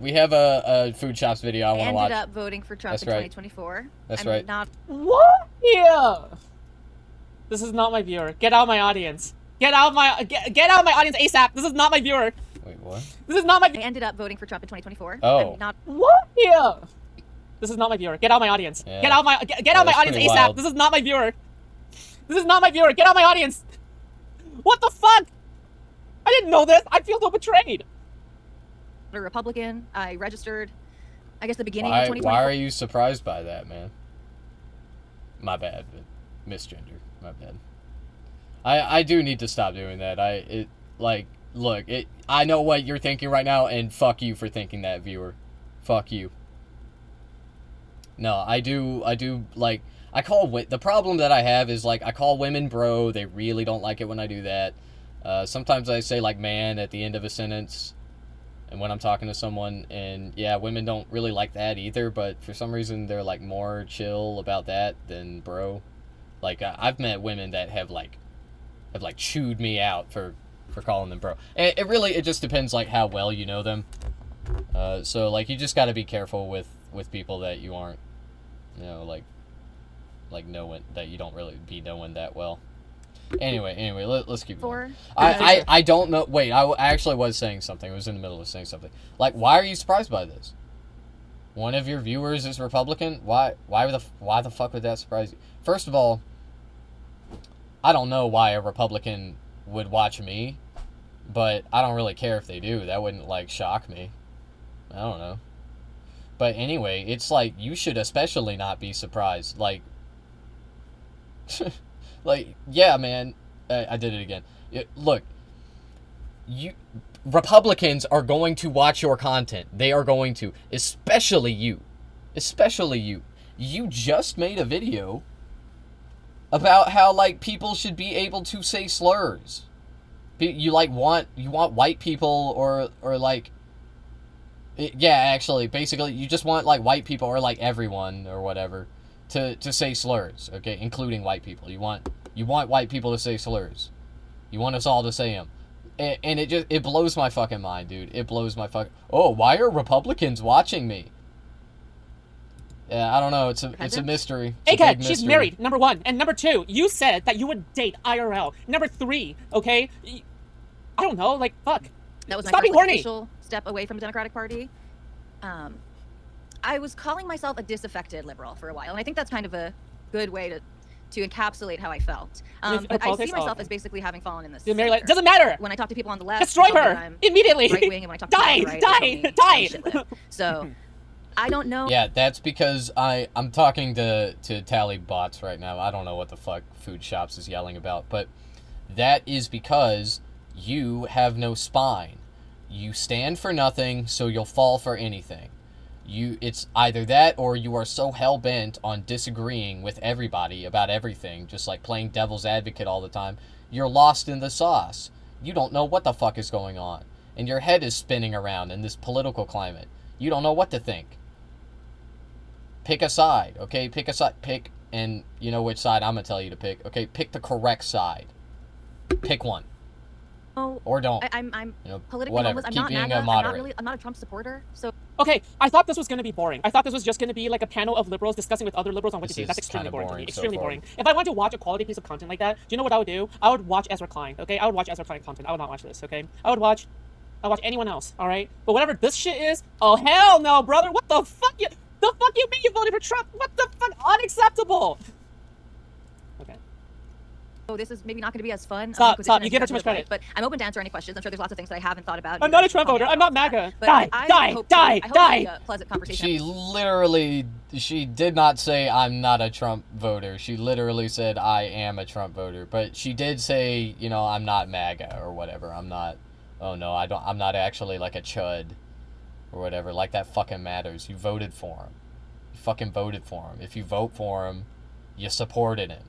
We have a food shops video I want to watch. Ended up voting for Trump in 2024. That's I'm right. Not. What? Yeah. This is not my viewer. Get out of my audience. Get out of my audience ASAP. This is not my viewer. Wait, what? This is not my. I ended up voting for Trump in 2024. Oh. I'm not. What? Yeah. This is not my viewer. Get out of my audience. Yeah. Get out of my audience ASAP. Wild. This is not my viewer. This is not my viewer. Get out of my audience. What the fuck? I didn't know this. I feel so betrayed. A Republican. I registered. I guess the beginning of 2024. Why are you surprised by that, man? My bad. Misgender. My bad. I do need to stop doing that. Look, I know what you're thinking right now, and fuck you for thinking that, viewer. Fuck you. No, I do, like, the problem that I have is, like, I call women bro. They really don't like it when I do that. Sometimes I say, like, man at the end of a sentence, and when I'm talking to someone, and, yeah, women don't really like that either, but for some reason they're, like, more chill about that than bro. Like, I've met women that have chewed me out for calling them bro. It just depends, like, how well you know them. So, like, you just gotta be careful with people that you aren't, you know, like knowing, that you don't really be knowing that well. Anyway, let's keep going. I don't know. Wait, I actually was saying something. I was in the middle of saying something. Like, why are you surprised by this? One of your viewers is Republican? Why the fuck would that surprise you? First of all, I don't know why a Republican would watch me, but I don't really care if they do. That wouldn't, like, shock me. I don't know. But anyway, it's like, you should especially not be surprised. Like, like, yeah, man, I did it again. Look, Republicans are going to watch your content. They are going to, especially you. Especially you. You just made a video about how, like, people should be able to say slurs. You want white people or like, yeah, actually, basically, you just want, like, white people or, like, everyone or whatever to say slurs, okay, including white people. You want white people to say slurs. You want us all to say them. And it blows my fucking mind, dude. It blows my fucking... Oh, why are Republicans watching me? Yeah, I don't know. It's a mystery. It's AK, she's married, number one. And number two, you said that you would date IRL. Number three, okay? I don't know, like, fuck. That was my Stop being first horny. official step away from the Democratic Party. I was calling myself a disaffected liberal for a while, and I think that's kind of a good way to encapsulate how I felt. But I see myself as basically having fallen in this. Doesn't matter. When I talk to people on the left, destroy her immediately. Right wing, and when I talk to people on the right, die. So I don't know. Yeah, that's because I'm talking to Tally bots right now. I don't know what the fuck Food Shops is yelling about, but that is because you have no spine. You stand for nothing, so you'll fall for anything. It's either that or you are so hell-bent on disagreeing with everybody about everything, just like playing devil's advocate all the time, you're lost in the sauce. You don't know what the fuck is going on. And your head is spinning around in this political climate. You don't know what to think. Pick a side, okay? Pick a side. Pick, and you know which side I'm going to tell you to pick. Okay, pick the correct side. Pick one. Oh, or don't. I'm you know, politically whatever. homeless. I'm Keep not being MAGA. a moderate. I'm not a Trump supporter. So okay, I thought this was going to be boring. I thought this was just going to be like a panel of liberals discussing with other liberals on what to do. That's extremely boring to me. Extremely boring. If I wanted to watch a quality piece of content like that, do you know what I would do? I would watch Ezra Klein, okay? I would watch Ezra Klein content. I would not watch this, okay? I would watch anyone else, all right? But whatever this shit is, oh hell no, brother. What the fuck you mean you voted for Trump? What the fuck? Unacceptable. Okay. so this is maybe not going to be as fun. Stop. You give her too much credit. But I'm open to answer any questions. I'm sure there's lots of things that I haven't thought about. I'm not a Trump voter. I'm not MAGA. Die. I hope a pleasant conversation. She did not say I'm not a Trump voter. She literally said I am a Trump voter. But she did say, you know, I'm not MAGA or whatever. I'm not. Oh no, I'm not actually like a chud or whatever. Like that fucking matters. You voted for him. You fucking voted for him. If you vote for him, you supported him.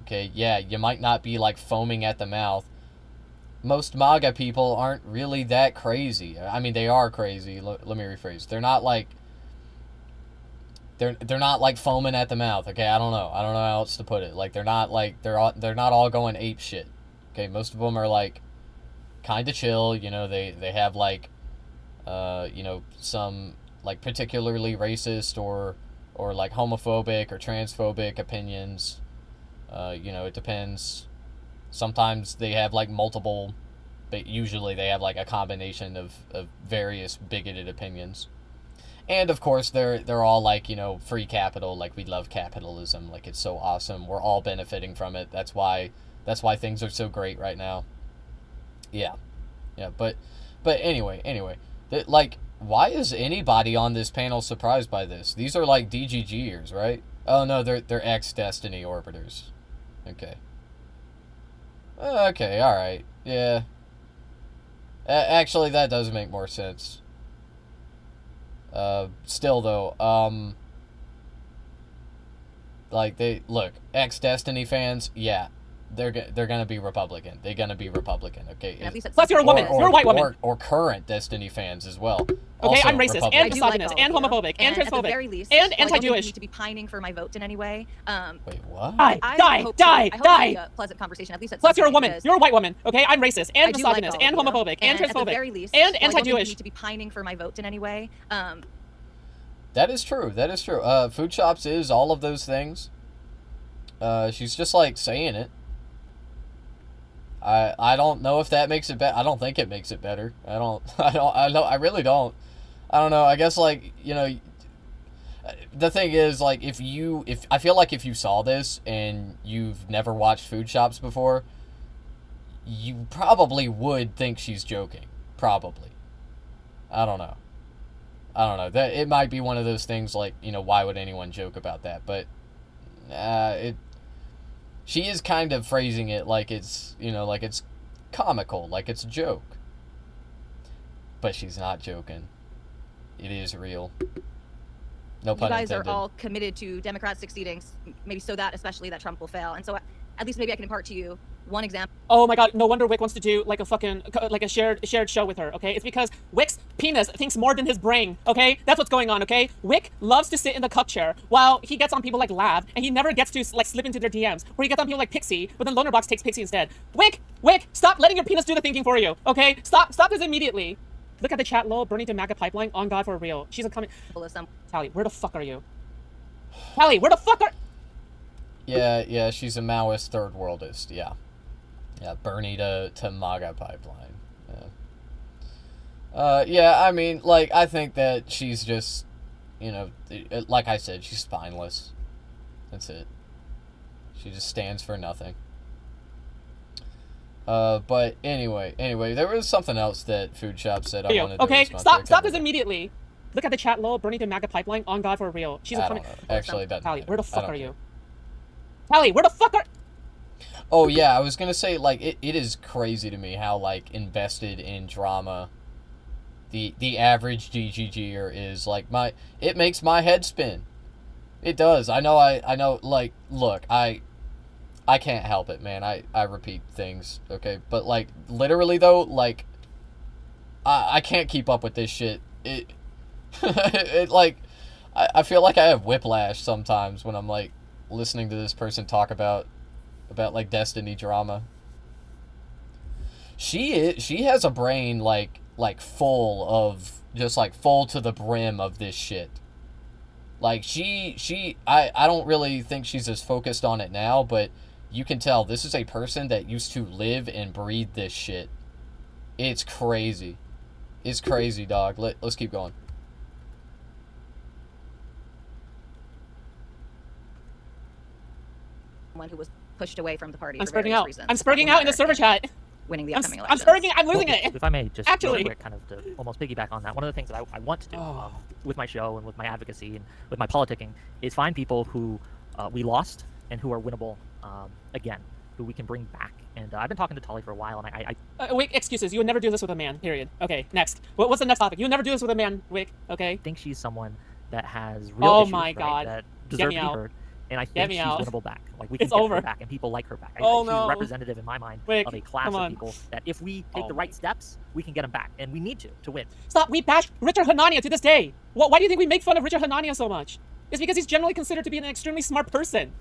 Okay, yeah, you might not be, like, foaming at the mouth. Most MAGA people aren't really that crazy. I mean, they are crazy. Let me rephrase. They're not, like... They're not, like, foaming at the mouth, okay? I don't know how else to put it. Like, they're not, like... They're not all going ape shit. Okay, most of them are, like, kind of chill. You know, they have, like... you know, some like particularly racist or like homophobic or transphobic opinions. You know, it depends. Sometimes they have like multiple, but usually they have like a combination of various bigoted opinions. And of course they're all like, you know, free capital, like we love capitalism, like it's so awesome. We're all benefiting from it. That's why things are so great right now. Yeah. Yeah, but anyway, like, why is anybody on this panel surprised by this? These are like DGGers, right? Oh no, they're ex-Destiny orbiters. Okay. Okay, alright. Yeah. Actually, that does make more sense. Still though, like, ex-Destiny fans, yeah, they're gonna be Republican. They're gonna be Republican, okay? Plus, you're a woman. You're a white woman. Or current Destiny fans as well. Okay, I'm racist Republican. and misogynist and homophobic and transphobic at the very least, and I don't anti-Jewish. need to be pining for my vote in any way. Wait, what? Die! I hope a pleasant conversation, at least at Plus, you're a some woman. point, You're a white woman. Okay, I'm racist and I do like misogynist all and of you. homophobic and at the transphobic very least, and I don't anti-Jewish. need to be pining for my vote in any way. That is true. That is true. Food Shops is all of those things. She's just like saying it. I don't know if that makes it better. I don't think it makes it better. I really don't. I don't know. I guess, like, you know, the thing is, like, if I feel like if you saw this and you've never watched Food Shops before, you probably would think she's joking. Probably. I don't know. That it might be one of those things like, you know, why would anyone joke about that? But she is kind of phrasing it like it's, you know, like it's comical, like it's a joke. But she's not joking. It is real. No pun intended. You guys are all committed to Democrats succeeding, maybe so that especially that Trump will fail. And so at least maybe I can impart to you one example. Oh my god, no wonder Wick wants to do like a fucking, like a shared show with her, okay? It's because Wick's penis thinks more than his brain, okay? That's what's going on, okay? Wick loves to sit in the cuck chair while he gets on people like Lab, and he never gets to like slip into their DMs, where he gets on people like Pixie, but then Lonerbox takes Pixie instead. Wick, stop letting your penis do the thinking for you, okay? Stop this immediately. Look at the chat, lol, Bernie to MAGA pipeline, on God for real. She's a coming. Tally, where the fuck are you? Tally, where the fuck are... Yeah, she's a Maoist third worldist, yeah. Yeah, Bernie to MAGA pipeline. Yeah. Yeah, I mean, like, I think that she's just, you know, like I said, she's spineless. That's it. She just stands for nothing. But anyway, there was something else that Food Shop said I wanted to okay, respond to. stop this immediately. Look at the chat, lol, Bernie to MAGA pipeline, on God for real. She's a coming. Actually, it doesn't Tally, matter. where the fuck are you? Tally, where the fuck are... Oh, yeah, I was gonna say, like, it is crazy to me how, like, invested in drama the average DGGer is. Like, it makes my head spin. It does. I know, like, look, I can't help it, man. I repeat things, okay? But, like, literally, though, like, I can't keep up with this shit. It like, I feel like I have whiplash sometimes when I'm, like, listening to this person talk about like Destiny drama. She has a brain like full of just like full to the brim of this shit. Like I don't really think she's as focused on it now, but you can tell this is a person that used to live and breathe this shit. It's crazy. It's crazy, dog. Let's keep going. One who was pushed away from the party. I'm for various spurting out. reasons. I'm spurting out in the server chat. Winning the upcoming I'm elections. spurting. I'm losing it. If I may, just Actually, real quick, kind of to almost piggyback on that, one of the things that I want to do with my show and with my advocacy and with my politicking is find people who we lost and who are winnable again, who we can bring back. And I've been talking to Tully for a while, and Wick, excuses. You would never do this with a man, period. Okay, next. What's the next topic? You would never do this with a man, Wick, okay? think she's someone that has real issues, my right, God. that deserve to be heard. And I think she's winnable back. Like, we can get her back, and people like her back. She's representative in my mind of a class of people that if we take the right steps, we can get them back. And we need to win. Stop. We bash Richard Hanania to this day. Why do you think we make fun of Richard Hanania so much? It's because he's generally considered to be an extremely smart person.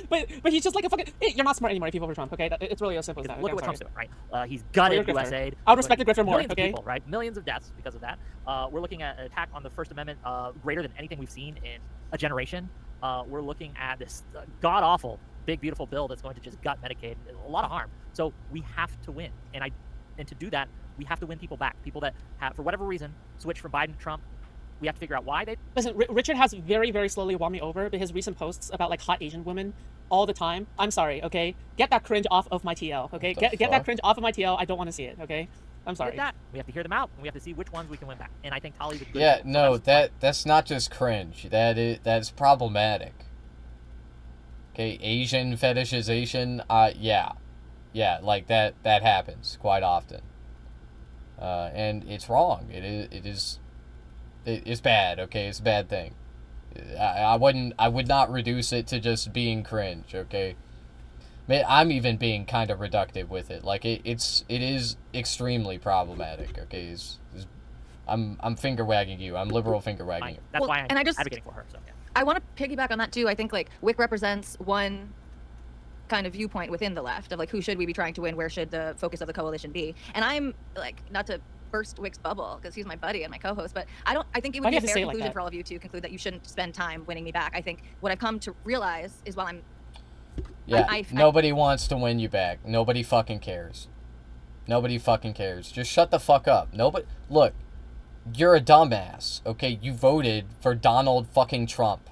But he's just like a fucking. You're not smart anymore if you vote for Trump. Okay, it's really as simple as that. Look Okay, at what I'm Trump's sorry. doing, right? He's gutted You're a grifter. USA. I would respect the grifter more. Millions Okay. of people, right? Millions of deaths because of that. We're looking at an attack on the First Amendment greater than anything we've seen in a generation. We're looking at this god awful big beautiful bill that's going to just gut Medicaid, a lot of harm. So we have to win, and to do that, we have to win people back. People that have, for whatever reason, switched from Biden to Trump. We have to figure out why they. Listen, Richard has very, very slowly won me over, but his recent posts about like hot Asian women all the time. I'm sorry, okay? Get that cringe off of my TL, okay? Get that cringe off of my TL. I don't want to see it, okay? I'm sorry. That. We have to hear them out, and we have to see which ones we can win back. And I think Tali's a good. Yeah, no, that's not just cringe. That's problematic. Okay, Asian fetishization. Yeah, like that happens quite often. And it's wrong. It's bad. Okay, it's a bad thing. I would not reduce it to just being cringe. Okay, I'm even being kind of reductive with it. Like it is extremely problematic. Okay, I'm finger wagging you. I'm liberal finger wagging you. That's why I'm and I just advocating for her. So yeah. I want to piggyback on that too. I think like WIC represents one kind of viewpoint within the left of like who should we be trying to win, where should the focus of the coalition be, and I'm like, not to burst WIC's bubble because he's my buddy and my co-host, but I think it would be a fair conclusion for all of you to conclude that you shouldn't spend time winning me back. I think what I've come to realize is nobody wants to win you back. Nobody fucking cares. Nobody fucking cares. Just shut the fuck up. Look, you're a dumbass, okay? You voted for Donald fucking Trump.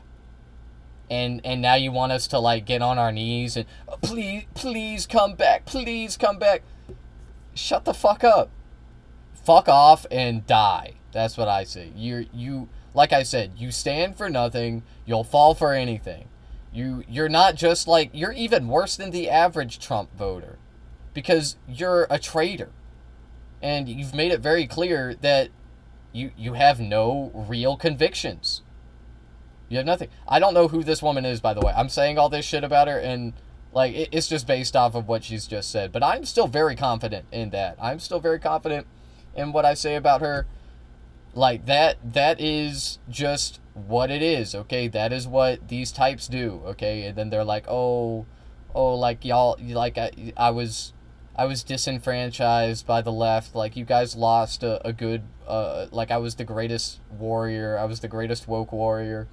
And now you want us to like get on our knees and please come back. Please come back. Shut the fuck up. Fuck off and die. That's what I say. You like I said, you stand for nothing, you'll fall for anything. You're not just like, you're even worse than the average Trump voter because you're a traitor. And you've made it very clear that you have no real convictions. You have nothing. I don't know who this woman is, by the way. I'm saying all this shit about her, and like it's just based off of what she's just said. But I'm still very confident in that. I'm still very confident in what I say about her. Like that is just what it is, okay? That is what these types do, okay? And then they're like, oh, like y'all, like I was disenfranchised by the left. Like you guys lost a good, like I was the greatest warrior. I was the greatest woke warrior.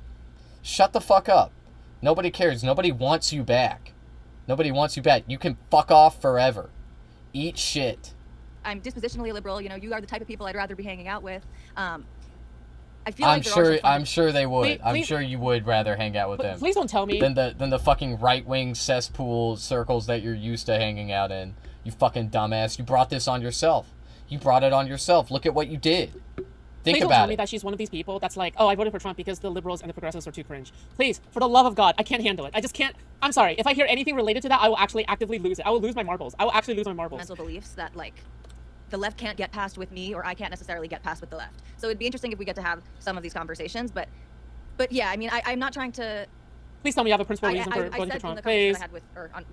Shut the fuck up. Nobody cares. Nobody wants you back. Nobody wants you back. You can fuck off forever. Eat shit. I'm dispositionally liberal. You know, you are the type of people I'd rather be hanging out with. I feel I'm sure they would. I'm sure you would rather hang out with them. Please don't tell me. Than the fucking right-wing cesspool circles that you're used to hanging out in. You fucking dumbass. You brought this on yourself. You brought it on yourself. Look at what you did. Think Please don't about tell me that she's one of these people that's like, oh, I voted for Trump because the liberals and the progressives are too cringe. Please, for the love of God, I can't handle it. I just can't. I'm sorry. If I hear anything related to that, I will actually actively lose it. I will lose my marbles. I will actually lose my marbles. Mental beliefs that like the left can't get past with me, or I can't necessarily get past with the left. So it'd be interesting if we get to have some of these conversations. But yeah, I mean, I'm not trying to. Please tell me you have a principal reason for voting for Trump. Please. I had when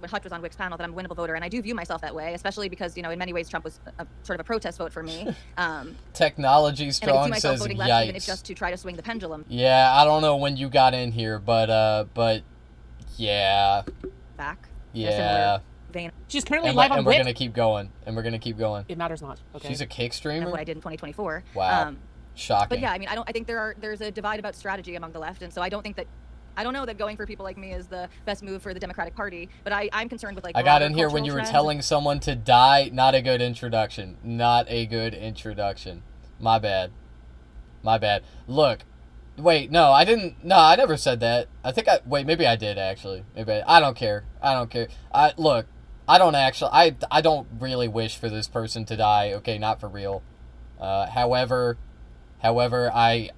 Hutch was on WIC's panel that I'm a winnable voter, and I do view myself that way, especially because, you know, in many ways Trump was a sort of a protest vote for me. Technology Strong and I see myself says voting yikes. left, even if just to try to swing the pendulum. Yeah, I don't know when you got in here, but yeah. Back. Yeah. Vein. She's currently live on and we're gonna keep going. It matters not. Okay. She's a kick streamer. That's what I did in 2024. Wow. Shocking. But yeah, I mean, I think there's a divide about strategy among the left, and so I don't know that going for people like me is the best move for the Democratic Party, but I'm concerned with like. I got in here when you were telling someone to die. Not a good introduction. Not a good introduction. My bad. Look. Wait, no, I didn't. No, I never said that. Maybe I did actually. I don't care. Look. I don't really wish for this person to die. Okay, not for real. However, I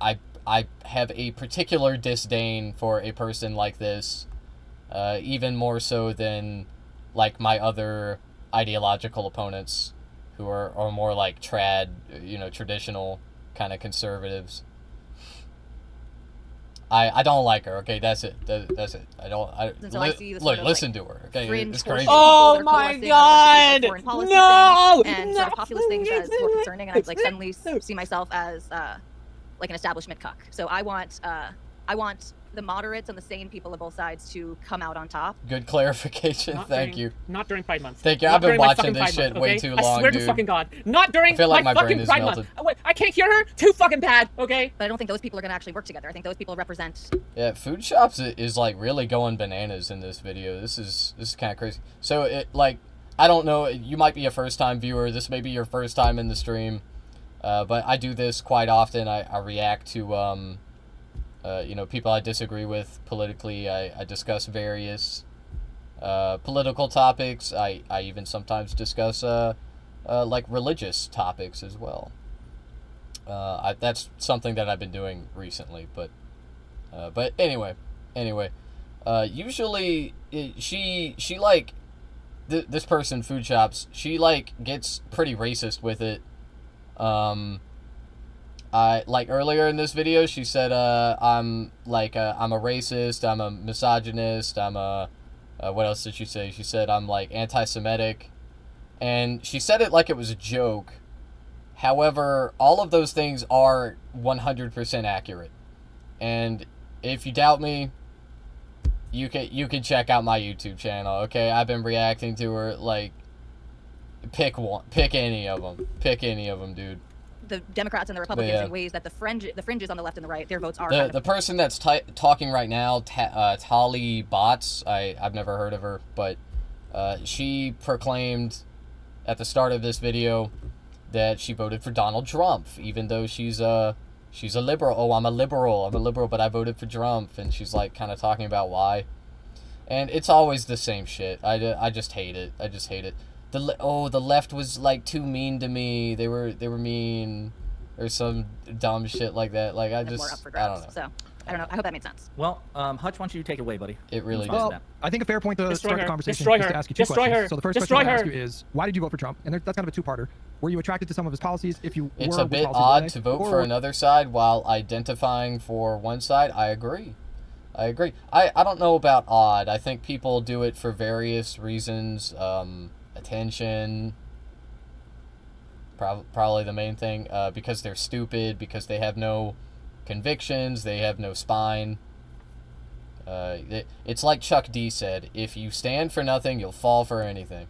have a particular disdain for a person like this, even more so than like my other ideological opponents, who are more like traditional kind of conservatives. I don't like her. Okay, that's it. That's it. Listen to her. Okay, it's crazy. Oh my God! No! And sort of populist things as more concerning, and I like suddenly see myself as like an establishment cuck. So I want I want the moderates and the sane people of both sides to come out on top. Good clarification. Thank you. Not during Pride Month. Thank you. Not I've been during my watching fucking this Pride shit month, way okay? too I long, swear dude. to fucking God. Not during I feel like my my brain fucking is Pride melted. Month. Wait, I can't hear her. Too fucking bad, okay? But I don't think those people are going to actually work together. I think those people represent... Yeah, Food Shops is like really going bananas in this video. This is kind of crazy. So it like, I don't know, you might be a first time viewer. This may be your first time in the stream, but I do this quite often. I react to you know, people I disagree with politically. I discuss various political topics. I even sometimes discuss like religious topics as well. That's something that I've been doing recently, but anyway, usually she like this person, Food Shops, she like gets pretty racist with it. I like earlier in this video, she said I'm like I'm a racist, I'm a misogynist, I'm a what else did she say? She said I'm like anti-Semitic, and she said it like it was a joke. However, all of those things are 100% accurate. And if you doubt me, you can check out my YouTube channel, okay? I've been reacting to her, like, pick any of them, dude. The Democrats and the Republicans in ways that the fringes on the left and the right, their votes are... The person that's talking right now, Tali Bots, I've never heard of her, but she proclaimed at the start of this video that she voted for Donald Trump, even though she's a liberal. Oh, I'm a liberal, but I voted for Trump, and she's like kind of talking about why. And it's always the same shit. I just hate it. The left was like too mean to me. They were mean, or some dumb shit like that. Like I don't know. So I don't know. I hope that made sense. Well, Hutch, why don't you take it away, buddy? It really does. Well, I think a fair point to start the conversation Destroy is her. to ask you two Destroy questions. her. So the first question I ask you is, why did you vote for Trump? And that's kind of a two-parter. Were you attracted to some of his policies? If you It's were, a bit odd to vote for another side while identifying for one side. I agree. I don't know about odd. I think people do it for various reasons. Attention. Probably the main thing. Because they're stupid. Because they have no convictions. They have no spine. It's like Chuck D said, if you stand for nothing, you'll fall for anything.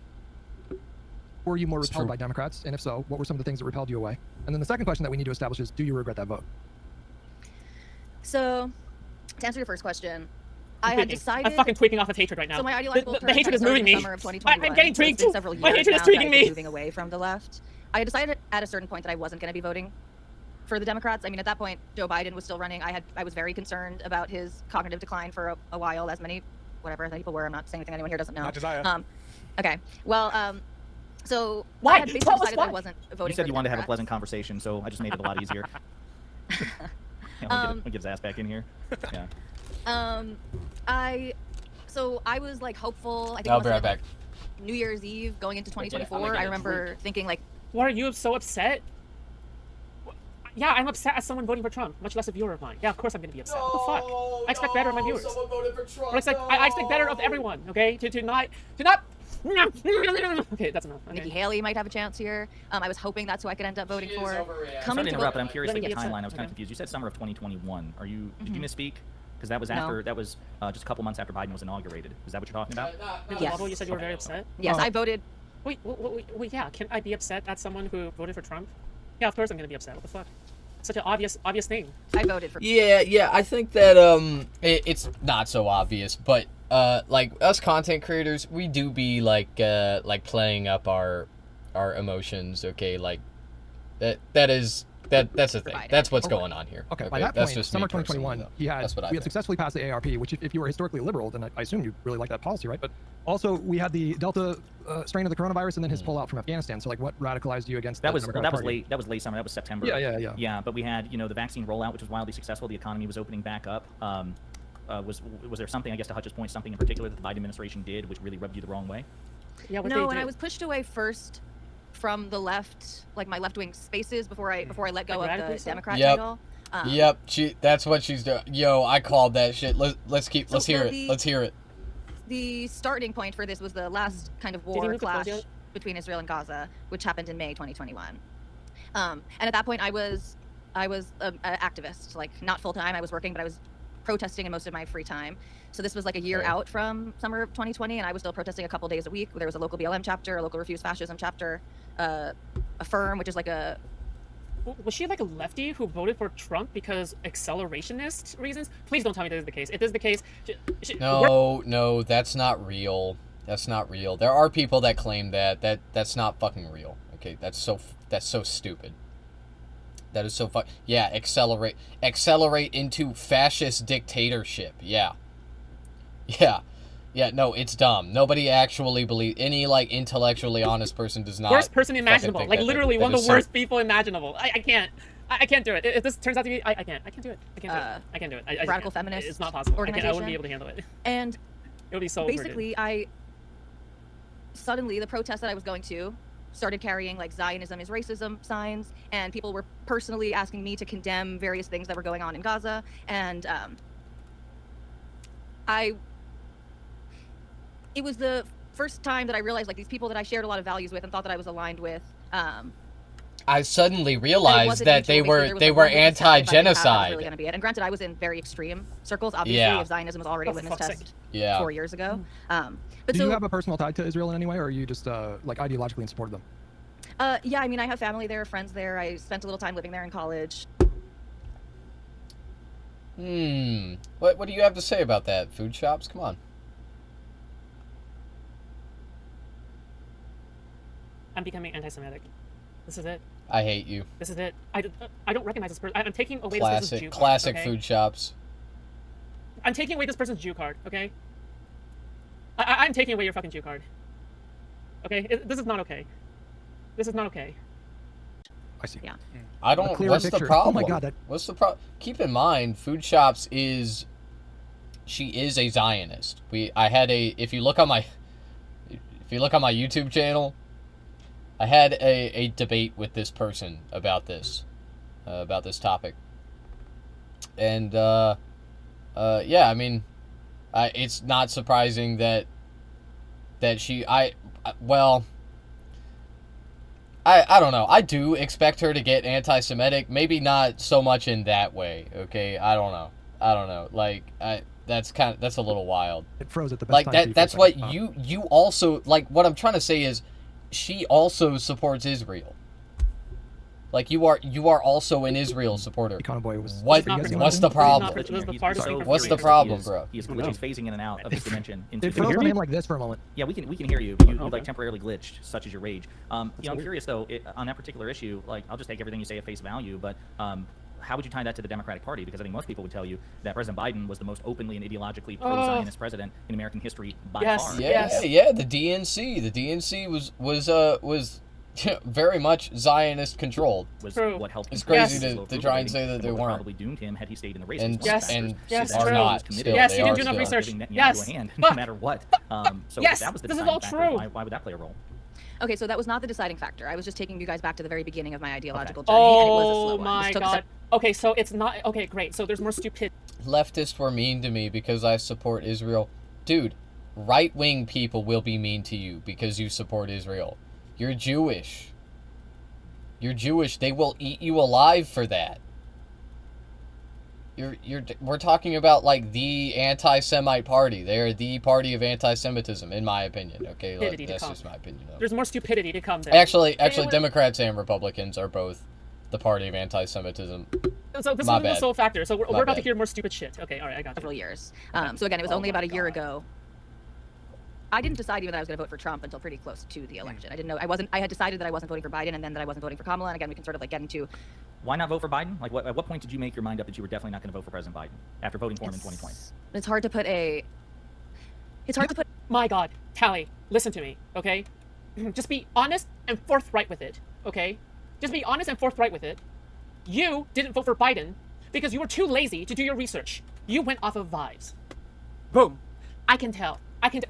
Were you more repelled by Democrats? And if so, what were some of the things that repelled you away? And then the second question that we need to establish is, do you regret that vote? So, to answer your first question, I had decided... I'm fucking tweaking off of hatred right now. So my ideological the hatred is moving me. Summer of 2021, I'm getting tweaked. Several years My hatred is now tweaking that I've been me. moving away from the left. I had decided at a certain point that I wasn't going to be voting for the Democrats. I mean, at that point, Joe Biden was still running. I was very concerned about his cognitive decline for a while, as many, whatever people were. I'm not saying anything anyone here doesn't know. Not Josiah. Okay. Well, so Why? I had basically decided that I wasn't voting. You said for you the wanted to have a Democrats. pleasant conversation, so I just made it a lot easier. Let me get his ass back in here. Yeah. So I was like hopeful. I think I'll be right back. New Year's Eve going into 2024. I'm gonna I get a remember drink. thinking like, Why are you so upset? Yeah, I'm upset as someone voting for Trump, much less a viewer of mine. Yeah, of course I'm gonna be upset. What the fuck? I expect better of my viewers. Someone voted for Trump. I expect better of everyone. Okay, to not. Okay, that's enough. Okay. Nikki Haley might have a chance here. I was hoping that's who I could end up voting for. Sorry Coming to to interrupt, vote, but I'm curious, Let me like the get upset. timeline. I was kind Okay. of confused. You said summer of 2021. Did you misspeak? Because that was No. after. That was just a couple months after Biden was inaugurated. Is that what you're talking about? In the Yes. bubble, you said you were very upset. yes, I voted. Wait, yeah. Can I be upset at someone who voted for Trump? Yeah, of course I'm gonna be upset. What the fuck? Such an obvious thing. I voted for. Yeah, I think that it's not so obvious, but like us content creators, we do be like playing up our emotions, okay? Like that's the thing. That's what's going on here. Okay, by that point, just summer me personally, 2021, though. we That's what I had think. successfully passed the ARP, which if you were historically liberal, then I assume you really like that policy, right? But also we had the Delta strain of the coronavirus and then his pullout from Afghanistan. So like, what radicalized you against That the was Democratic Party? late. That was late summer. That was September. Yeah. Yeah, but we had the vaccine rollout, which was wildly successful. The economy was opening back up. Was there something, I guess, to Hutch's point, something in particular that the Biden administration did which really rubbed you the wrong way? Yeah, what No, they and I do. was pushed away first from the left, like my left-wing spaces before I let go Like of radically the so? Democrat Yep. title. Yep, that's what she's doing. Yo, I called that shit. Let's hear it. Let's hear it. The starting point for this was the last kind of he war move the clash podium? between Israel and Gaza, which happened in May 2021. And at that point, I was an activist, like not full time. I was working, but I was protesting in most of my free time. So this was like a year out from summer of 2020, and I was still protesting a couple days a week. There was a local BLM chapter, a local Refuse Fascism chapter, a firm, which is like a... Was she like a lefty who voted for Trump because accelerationist reasons? Please don't tell me this is the case. If this is the case... No, that's not real. That's not real. There are people that claim that. That's not fucking real. Okay, that's so stupid. That is so yeah, accelerate into fascist dictatorship. Yeah. No, it's dumb. Nobody actually any like intellectually honest person does not. Worst person imaginable. Like literally one of the worst people imaginable. I can't do it. If this turns out to be, I can't do it. I can't do it. Radical feminist. It's not possible. I wouldn't be able to handle it. And it would be so basically, suddenly the protest that I was going to started carrying like Zionism is racism signs, and people were personally asking me to condemn various things that were going on in Gaza, and it was the first time that I realized like these people that I shared a lot of values with and thought that I was aligned with, I suddenly realized that they were anti-genocide. Really gonna be it. And granted, I was in very extreme circles. Obviously, if Zionism was already a litmus test 4 years ago. But do you have a personal tie to Israel in any way, or are you just like ideologically in support of them? Yeah, I mean, I have family there, friends there. I spent a little time living there in college. What do you have to say about that? Food shops? Come on. I'm becoming anti-Semitic. This is it. I hate you. This is it. I don't recognize this person. I'm taking away this person's Jew card. Classic okay? food shops. I'm taking away this person's Jew card, okay? I'm taking away your fucking Jew card. Okay? This is not okay. This is not okay. I see. Yeah. I don't... What's the problem? Oh my God. What's the problem? Keep in mind, food shops is... She is a Zionist. If you look on my YouTube channel, I had a debate with this person about this topic. And, yeah, I mean, it's not surprising that she, I don't know. I do expect her to get anti-Semitic. Maybe not so much in that way, okay? I don't know. Like, that's a little wild. It froze at the best like time that. That's what you also like. What I'm trying to say is, she also supports Israel. Like you are also an Israel supporter. What's the problem? What's the problem, bro? He's phasing in and out of this dimension. It froze on him like this for a moment. Yeah, we can hear you. You like temporarily glitched, such as your rage. I'm curious though on that particular issue. Like, I'll just take everything you say at face value, but how would you tie that to the Democratic Party? Because I think most people would tell you that President Biden was the most openly and ideologically pro-Zionist president in American history by far. Yeah. The DNC was very much Zionist controlled. Was what helped. It's crazy to try and say that they weren't. Probably doomed him had he stayed in the race. And are not. Yes, you didn't do enough research. Yes, no matter what. So yes, that was the this is all true. Why would that play a role? Okay, so that was not the deciding factor. I was just taking you guys back to the very beginning of my ideological journey, and it was a slow one. My God. Okay, so it's not... Okay, great. So there's more stupidity. Leftists were mean to me because I support Israel. Dude, right-wing people will be mean to you because you support Israel. You're Jewish. They will eat you alive for that. We're talking about like the anti-Semite party. They're the party of anti-Semitism, in my opinion. Okay, that's just my opinion. Though. There's more stupidity to come there. Actually, Democrats and Republicans are both the party of anti-Semitism. So this is the sole factor. So we're about to hear more stupid shit. Okay, all right, I got you. Several years. So again, it was only about a year ago. I didn't decide even that I was going to vote for Trump until pretty close to the election. I didn't know. I had decided that I wasn't voting for Biden, and then that I wasn't voting for Kamala. And again, we can sort of like get into. Why not vote for Biden? Like, at what point did you make your mind up that you were definitely not going to vote for President Biden after voting for him in 2020? It's hard to put a. It's hard to put. My God, Tally, listen to me, okay? Just be honest and forthright with it, okay? Just be honest and forthright with it. You didn't vote for Biden because you were too lazy to do your research. You went off of vibes. Boom. I can tell.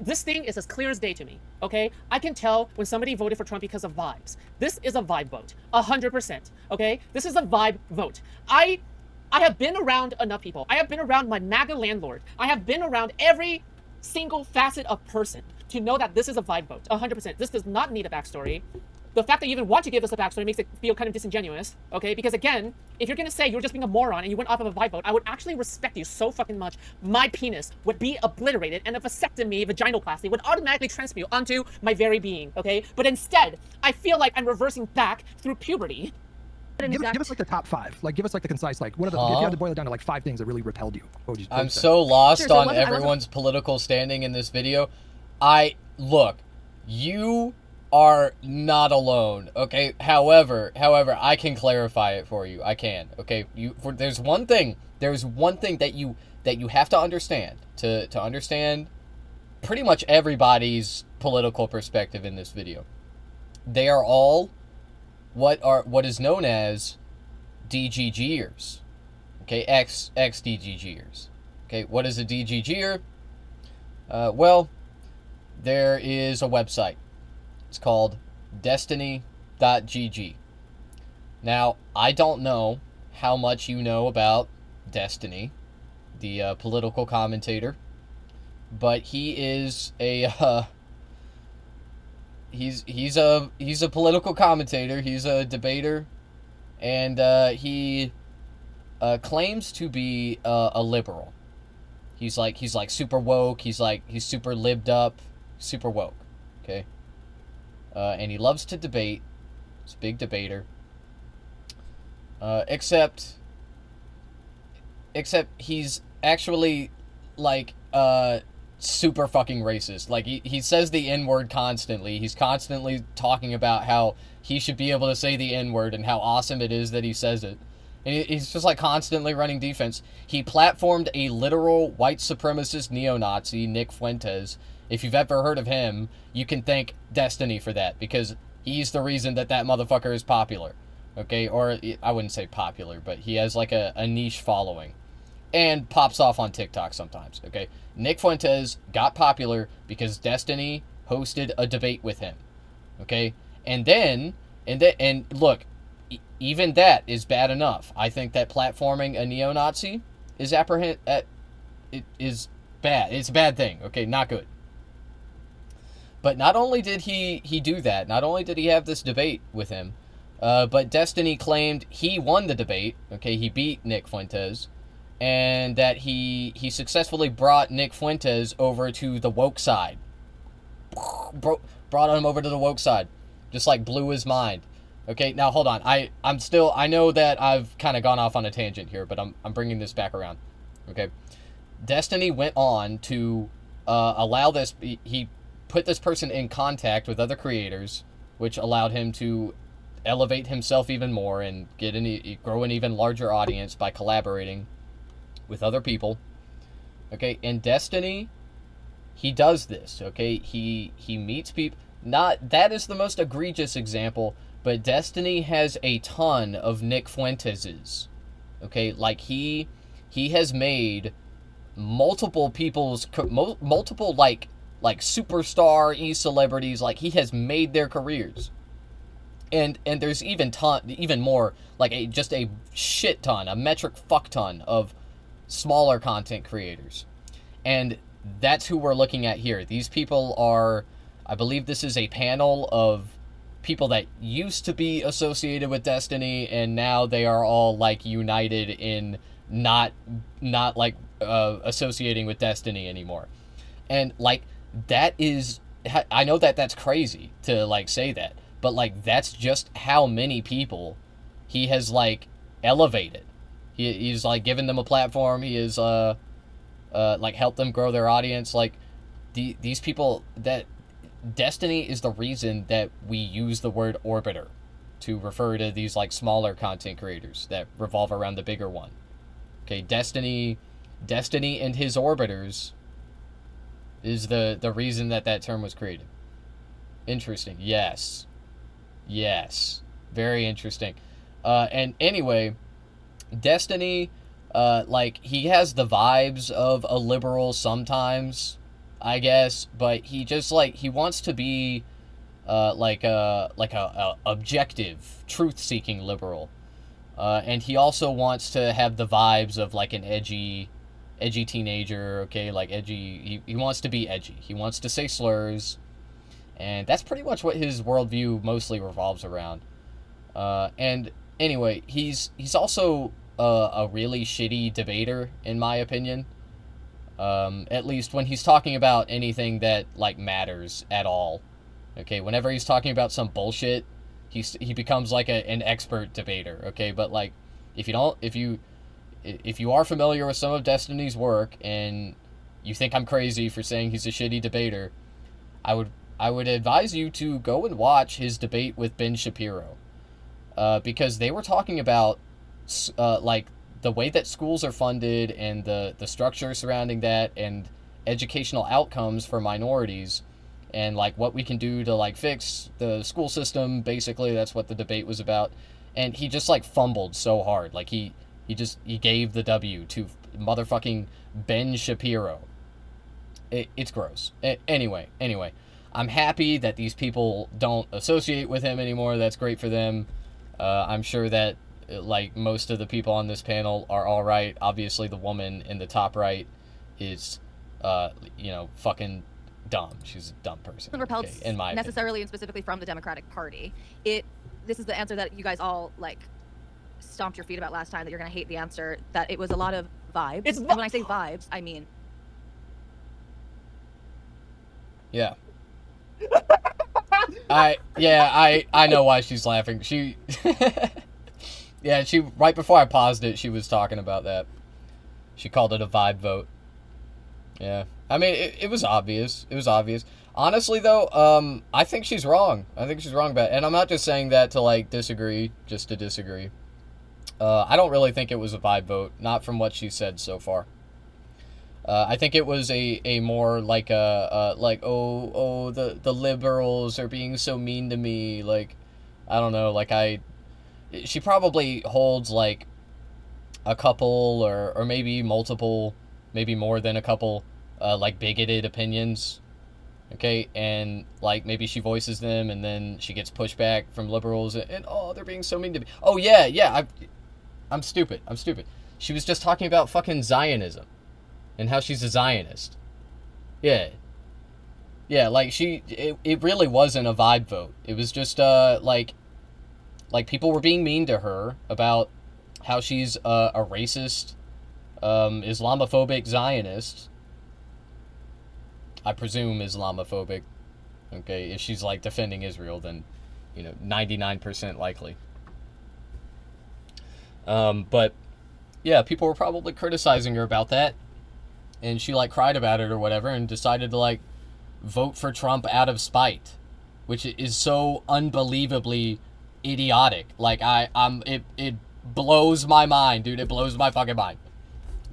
This thing is as clear as day to me, okay? I can tell when somebody voted for Trump because of vibes. This is a vibe vote, 100%, okay? This is a vibe vote. I have been around enough people. I have been around my MAGA landlord. I have been around every single facet of person to know that this is a vibe vote, 100%. This does not need a backstory. the fact that you even want to give us a backstory makes it feel kind of disingenuous, okay? Because again, if you're gonna say you're just being a moron and you went off of a vibe vote, I would actually respect you so fucking much. My penis would be obliterated and a vasectomy, vaginoplasty, would automatically transmute onto my very being, okay? But instead, I feel like I'm reversing back through puberty. Give us like the top 5. Like, give us like the concise, like, what are the, if you had to boil it down to like 5 things that really repelled you, what would you I'm say? so lost Sure, so on I wasn't- everyone's political standing in this video. Look, you are not alone, okay? However, I can clarify it for you. I can, okay? There's one thing that you have to understand to understand pretty much everybody's political perspective in this video. They are all what is known as DGGers, okay? Ex DGGers, okay? What is a DGGer? Well, there is a website. It's called destiny.gg. Now, I don't know how much you know about Destiny, the political commentator, but he is a he's a political commentator. He's a debater, and he claims to be a liberal. He's like super woke. He's super libbed up, super woke. Okay. And he loves to debate. He's a big debater. Except he's actually like super fucking racist. Like he says the N-word constantly. He's constantly talking about how he should be able to say the N-word and how awesome it is that he says it. And he's just like constantly running defense. He platformed a literal white supremacist neo-Nazi, Nick Fuentes. If you've ever heard of him, you can thank Destiny for that, because he's the reason that motherfucker is popular. Okay, or I wouldn't say popular, but he has like a niche following. And pops off on TikTok sometimes, okay? Nick Fuentes got popular because Destiny hosted a debate with him, okay? And look, even that is bad enough. I think that platforming a neo-Nazi is bad. It's a bad thing, okay? Not good. But not only did he do that, not only did he have this debate with him, but Destiny claimed he won the debate, okay? He beat Nick Fuentes, and that he successfully brought Nick Fuentes over to the woke side. Brought him over to the woke side. Just like blew his mind. Okay, now hold on. I know that I've kind of gone off on a tangent here, but I'm bringing this back around. Okay. Destiny went on to allow this, he put this person in contact with other creators, which allowed him to elevate himself even more and grow an even larger audience by collaborating with other people. Okay, in Destiny, he does this, okay? He meets people. That is the most egregious example, but Destiny has a ton of Nick Fuenteses. Okay, like he has made multiple like superstar e-celebrities, like he has made their careers. And there's even more, like just a shit ton, a metric fuck ton of smaller content creators. And that's who we're looking at here. These people are, I believe this is a panel of people that used to be associated with Destiny, and now they are all like united in not like associating with Destiny anymore. And like that is, I know that that's crazy to like say that, but like that's just how many people he has like elevated. He's like given them a platform. He is like helped them grow their audience. Like these people, that Destiny is the reason that we use the word orbiter to refer to these like smaller content creators that revolve around the bigger one. Okay, Destiny and his orbiters is the reason that term was created. Interesting. Yes, very interesting. And anyway, Destiny, like he has the vibes of a liberal sometimes, I guess, but he just like he wants to be like a objective, truth-seeking liberal, and he also wants to have the vibes of like an edgy teenager. Okay, like edgy. He wants to be edgy. He wants to say slurs, And that's pretty much what his worldview mostly revolves around. And anyway, he's also a really shitty debater, in my opinion. At least when he's talking about anything that, like, matters at all. Okay, whenever he's talking about some bullshit, he becomes like an expert debater. Okay, but like, if you are familiar with some of Destiny's work and you think I'm crazy for saying he's a shitty debater, I would advise you to go and watch his debate with Ben Shapiro, because they were talking about like the way that schools are funded and the structure surrounding that and educational outcomes for minorities, and like what we can do to like fix the school system. Basically, that's what the debate was about. And he just like fumbled so hard. Like he gave the W to motherfucking Ben Shapiro. It's gross. Anyway, I'm happy that these people don't associate with him anymore. That's great for them. I'm sure that like most of the people on this panel are all right. Obviously, the woman in the top right is, fucking dumb. She's a dumb person. Repelled in my necessarily and specifically from the Democratic Party. This is the answer that you guys all like stomped your feet about last time, that you're gonna hate the answer, that it was a lot of vibes. And when I say vibes, I mean yeah. I know why she's laughing. She right before I paused it, she was talking about that. She called it a vibe vote. Yeah. I mean, it was obvious. It was obvious. Honestly, though, I think she's wrong. I think she's wrong about it. And I'm not just saying that to, like, disagree, just to disagree. I don't really think it was a vibe vote, not from what she said so far. I think it was a more like the liberals are being so mean to me. Like, I don't know, like she probably holds, like, a couple or maybe multiple, maybe more than a couple, like, bigoted opinions, okay, and, like, maybe she voices them, and then she gets pushback from liberals, and oh, they're being so mean to me. Oh, yeah, I'm stupid, She was just talking about fucking Zionism, and how she's a Zionist. Yeah, like, it really wasn't a vibe vote. It was just, like, people were being mean to her about how she's a racist, Islamophobic Zionist. I presume Islamophobic. Okay, if she's, like, defending Israel, then, 99% likely. But, yeah, people were probably criticizing her about that, and she, like, cried about it or whatever, and decided to, like, vote for Trump out of spite, which is so unbelievably idiotic. Like, it blows my mind, dude. It blows my fucking mind.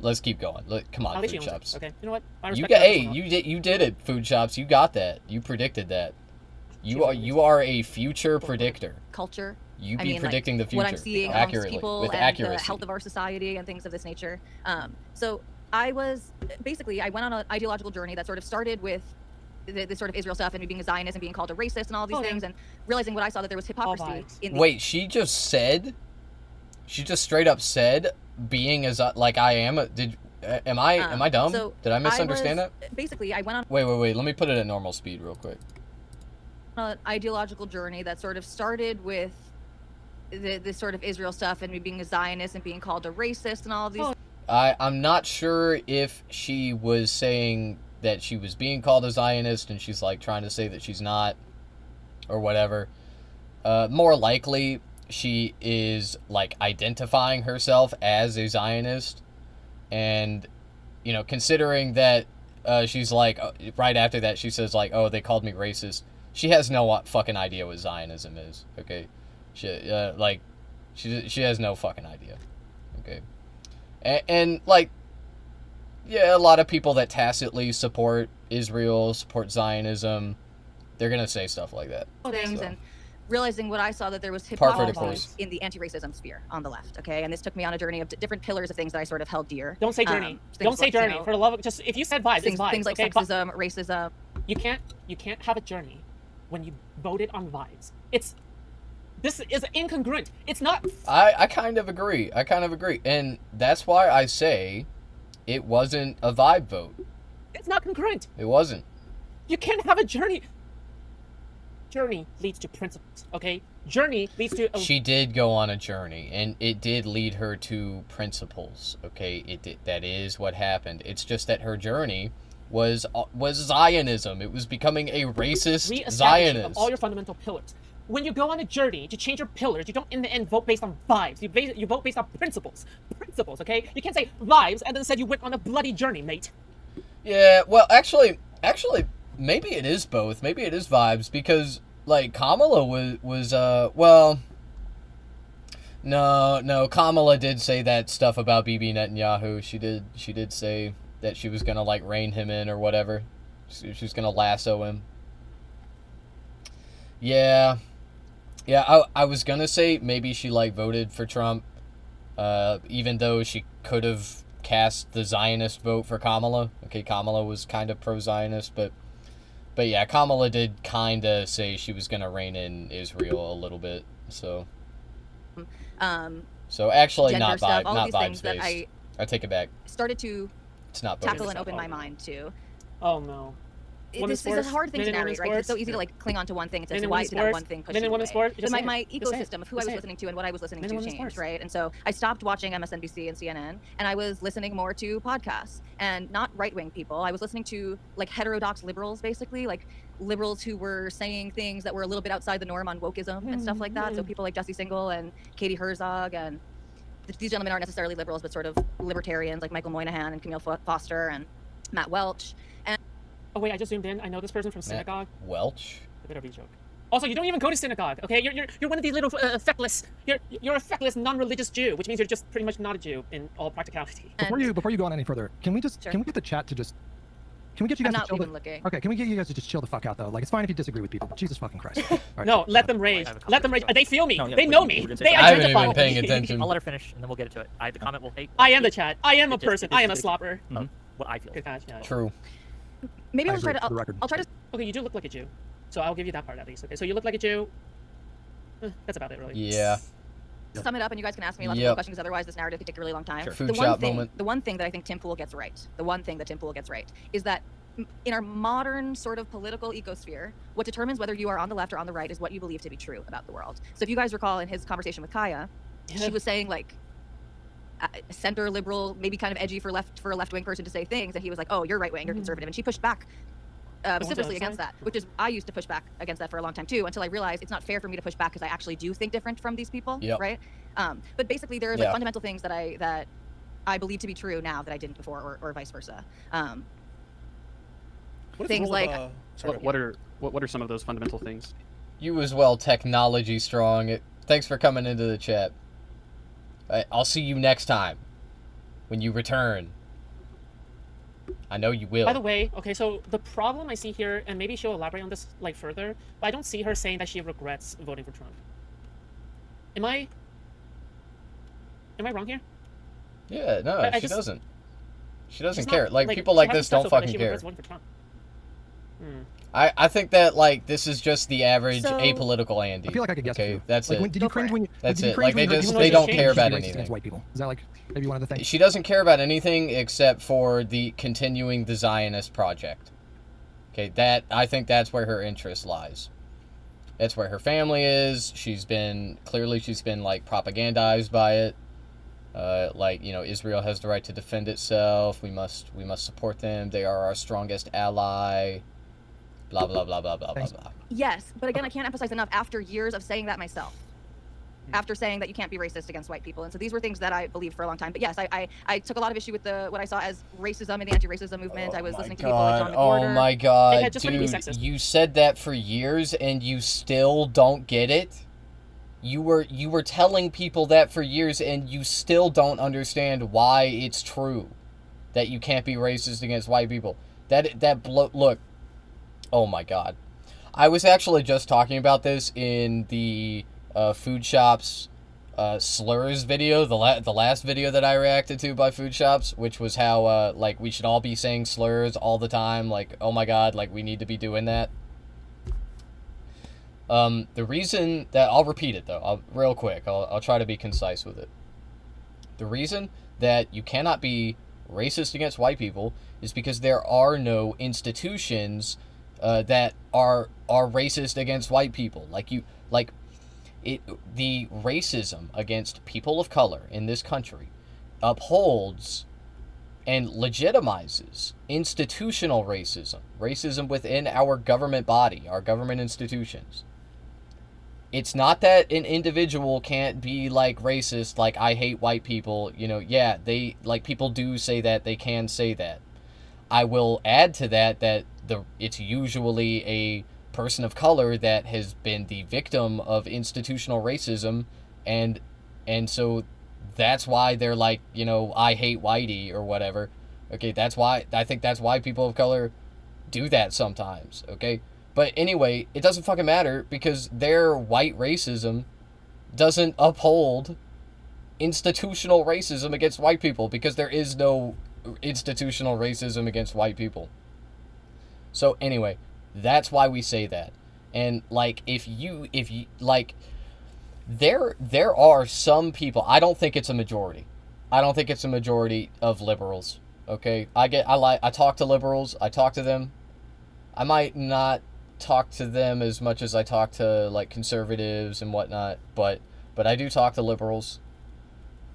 Let's keep going. Come on, Food Shops. Okay, you know what? You did it, Food Shops. You got that. You predicted that. You are a future predictor. Culture. You be predicting the future what I'm seeing accurately, people with and accuracy. the health of our society and things of this nature. So I went on an ideological journey that sort of started with this sort of Israel stuff and me being a Zionist and being called a racist and all these things, and realizing what I saw, that there was hypocrisy in the... Wait, she just straight up said being as like I am. Am I dumb? So did I misunderstand that? Basically, I went on Wait, let me put it at normal speed real quick. an ideological journey that sort of started with this sort of Israel stuff and me being a Zionist and being called a racist and all of these... I'm not sure if she was saying that she was being called a Zionist and she's, like, trying to say that she's not, or whatever. More likely, she is, like, identifying herself as a Zionist, and, considering that she's, like, right after that, she says, like, oh, they called me racist. She has no fucking idea what Zionism is, okay? She has no fucking idea, okay? And like, yeah, a lot of people that tacitly support Israel, support Zionism, they're gonna say stuff like that. And realizing what I saw, that there was hypocrisy in the anti-racism sphere on the left, okay? And this took me on a journey of different pillars of things that I sort of held dear. Don't say journey. Don't say journey. For the love of... Just, if you said vibes, it's vibes. Things like sexism, racism. You can't have a journey when you voted on vibes. This is incongruent. It's not... I kind of agree. And that's why I say it wasn't a vibe vote. It's not congruent. It wasn't. You can't have a journey. journey leads to principles, okay? Journey leads to... She did go on a journey, and it did lead her to principles, okay? That is what happened. It's just that her journey was Zionism. It was becoming a racist Re-establishing of Zionist. all your fundamental pillars. When you go on a journey to change your pillars, you don't in the end vote based on vibes. You vote based on principles. Principles, okay? You can't say vibes and then said you went on a bloody journey, mate. Yeah, well, actually, maybe it is both. Maybe it is vibes, because, like, Kamala was well... No, Kamala did say that stuff about Bibi Netanyahu. She did say that she was gonna, like, rein him in or whatever. She was gonna lasso him. Yeah, I was gonna say maybe she, like, voted for Trump, even though she could have cast the Zionist vote for Kamala. Okay, Kamala was kind of pro-Zionist, but yeah, Kamala did kind of say she was gonna rein in Israel a little bit, so... So actually, gender not stuff, all not these things vibes that based. I take it back. started to It's not tackle voting. and open my mind to. Oh, no. This is a hard thing to narrate, right? 'Cause it's so easy to like cling on to one thing and say, why did that one thing push you away? But my ecosystem of who I was listening to and what I was listening to changed, right? And so I stopped watching MSNBC and CNN, and I was listening more to podcasts, and not right-wing people. I was listening to like heterodox liberals, basically, like liberals who were saying things that were a little bit outside the norm on wokeism and stuff like that. So people like Jesse Singal and Katie Herzog, and these gentlemen aren't necessarily liberals, but sort of libertarians like Michael Moynihan and Camille Foster and Matt Welch. Oh wait, I just zoomed in. I know this person from Matt synagogue. Welch. A bit of a joke. Also, you don't even go to synagogue, okay? You're one of these little feckless. You're a feckless, non-religious Jew, which means you're just pretty much not a Jew in all practicality. Before you go on any further, can we just Sure. can we get the chat to just can we get you guys I'm to not chill? even looking. Okay, can we get you guys to just chill the fuck out though? Like it's fine if you disagree with people. But Jesus fucking Christ. All right. No, let them rage. Let them rage. They feel me. No, yeah, They know me. we're gonna They say- I haven't identify even with paying me. attention. I'll let her finish, and then we'll get into it. The comment will take. I am the chat. I am a It just- person. it I am a just- slopper. of what I feel. Good catch, yeah. True. Maybe I I'll try agree, to. for the record. I'll try to Okay, you do look like a Jew, so I'll give you that part at least. Okay, so you look like a Jew. That's about it, really. Yeah. sum it up, and you guys can ask me lots of Yep. more questions. Otherwise, this narrative could take a really long time. Sure. Food The one shop thing, moment. the one thing that I think Tim Pool gets right, is that in our modern sort of political ecosphere, what determines whether you are on the left or on the right is what you believe to be true about the world. So if you guys recall in his conversation with Kaya, she was saying like center liberal, maybe kind of edgy for a left wing person to say things, and he was like, "Oh, you're right wing, you're conservative," and she pushed back vociferously against that, which is I used to push back against that for a long time too, until I realized it's not fair for me to push back because I actually do think different from these people, Yep. right? But basically, there are like fundamental things that I believe to be true now that I didn't before, or vice versa. Things like what are some of those fundamental things? You as well, technology strong. Thanks for coming into the chat. I'll see you next time when you return. I know you will. By the way, okay, so the problem I see here, and maybe she'll elaborate on this like further, but I don't see her saying that she regrets voting for Trump. Am I wrong here? Yeah, no, I she just- doesn't. She doesn't She's care. not, Like people like she this hasn't don't said so far that fucking she care. regrets voting for Trump. I think that like this is just the average So- apolitical Andy. I feel like I could guess. Okay, too. that's like, it. When, did you Go cringe for when you? That's did you it. cringe Like when they you heard just people they say don't she's care about racist anything. against white people? Is that like maybe one of the things? She doesn't care about anything except for the continuing the Zionist project. Okay, I think that's where her interest lies. That's where her family is. She's been like propagandized by it. Like, you know, Israel has the right to defend itself. We must support them. They are our strongest ally. Blah blah blah blah blah blah Thanks. blah. yes, but again, I can't emphasize enough. After years of saying that myself, after saying that you can't be racist against white people, and so these were things that I believed for a long time. But yes, I took a lot of issue with what I saw as racism in the anti-racism movement. I was listening to people like John Oh McWhorter. my They god, had just wanted to be dude! sexist. You said that for years, and you still don't get it. You were telling people that for years, and you still don't understand why it's true that you can't be racist against white people. Look. Oh my god. I was actually just talking about this in the Food Shops slurs video, the last video that I reacted to by Food Shops, which was how like we should all be saying slurs all the time, like, oh my god, like we need to be doing that. The reason that, I'll repeat it though, real quick, I'll try to be concise with it. The reason that you cannot be racist against white people is because there are no institutions that are racist against white people. The racism against people of color in this country upholds and legitimizes institutional racism within our government body, our government institutions. It's not that an individual can't be like racist, like I hate white people, yeah, they like people do say that, they can say that. I will add to that it's usually a person of color that has been the victim of institutional racism, and so that's why they're like, I hate whitey or whatever. Okay, I think that's why people of color do that sometimes, okay? But anyway, it doesn't fucking matter, because their white racism doesn't uphold institutional racism against white people, because there is no institutional racism against white people. So anyway, that's why we say that. And like, if you like, there are some people, I don't think it's a majority. I don't think it's a majority of liberals. Okay, I talk to liberals, I talk to them. I might not talk to them as much as I talk to like conservatives and whatnot, but I do talk to liberals.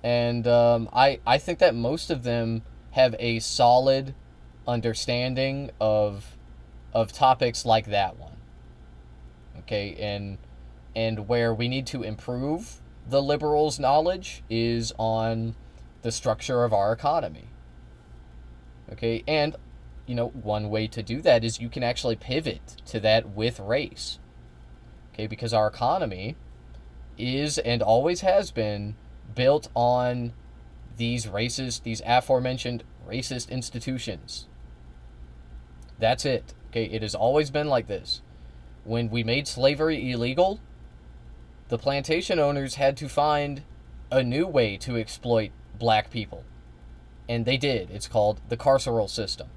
And I think that most of them have a solid understanding of topics like that one. Okay, and where we need to improve the liberals' knowledge is on the structure of our economy. Okay, and one way to do that is you can actually pivot to that with race. Okay, because our economy is and always has been built on these aforementioned racist institutions. That's it. Okay, it has always been like this. When we made slavery illegal, the plantation owners had to find a new way to exploit black people. And they did. It's called the carceral system.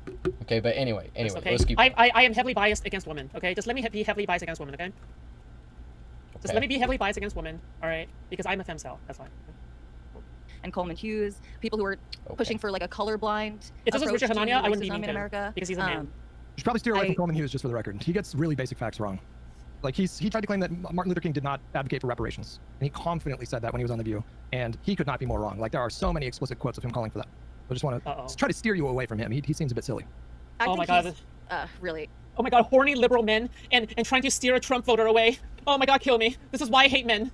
Okay, but anyway, okay. Let's keep I am heavily biased against women, okay? Just let me be heavily biased against women, okay? Just let me be heavily biased against women, alright? Because I'm a femcel, that's why. And Coleman Hughes, people who are pushing for like a colorblind if this was approach Richard to Hanania, I wouldn't be racism mean in to, America. because he's a man. You should probably steer away from Coleman Hughes, just for the record. He gets really basic facts wrong. Like, he tried to claim that Martin Luther King did not advocate for reparations. And he confidently said that when he was on The View. And he could not be more wrong. Like, there are so many explicit quotes of him calling for that. I just want to try to steer you away from him. He seems a bit silly. Oh my god. Really. Oh my god, horny liberal men and trying to steer a Trump voter away. Oh my god, kill me. This is why I hate men.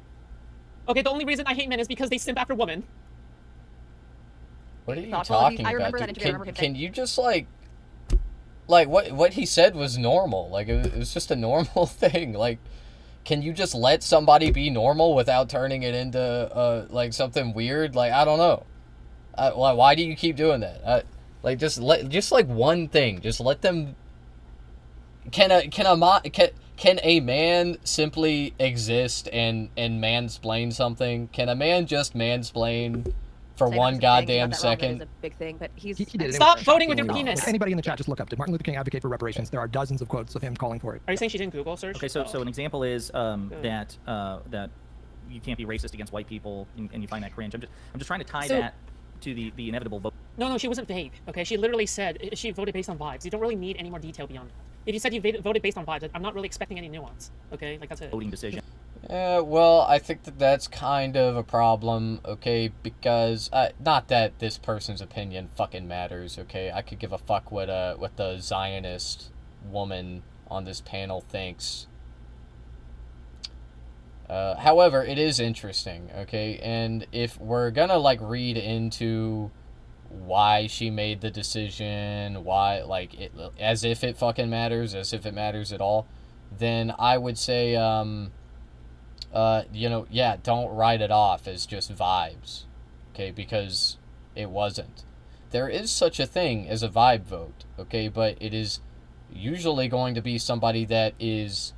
Okay, the only reason I hate men is because they simp after women. What are you Thoughtful. talking about? I remember that dude? interview. I remember him Can you just like what he said was normal? Like, it was just a normal thing. Like, can you just let somebody be normal without turning it into like something weird? Like, I don't know. Why do you keep doing that? Just like one thing. Just let them. Can a man simply exist and mansplain something? Can a man just mansplain for one goddamn second? It's a big thing, but He did it. Stop voting with your penis. Like, anybody in the chat, just look up. Did Martin Luther King advocate for reparations? There are dozens of quotes of him calling for it. Are you saying she didn't Google search? Okay, so an example is that you can't be racist against white people, and you find that cringe. I'm just trying to tie that to the inevitable vote. No, she wasn't vague. Okay, she literally said she voted based on vibes. You don't really need any more detail beyond that. If you said you voted based on vibes, I'm not really expecting any nuance. Okay, like that's it. Voting decision. Well, I think that's kind of a problem, okay, because, not that this person's opinion fucking matters, okay? I could give a fuck what the Zionist woman on this panel thinks. However, it is interesting, okay? And if we're gonna, like, read into why she made the decision, why, like, as if it fucking matters, as if it matters at all, then I would say, don't write it off as just vibes, okay, because it wasn't. There is such a thing as a vibe vote, okay, but it is usually going to be somebody that is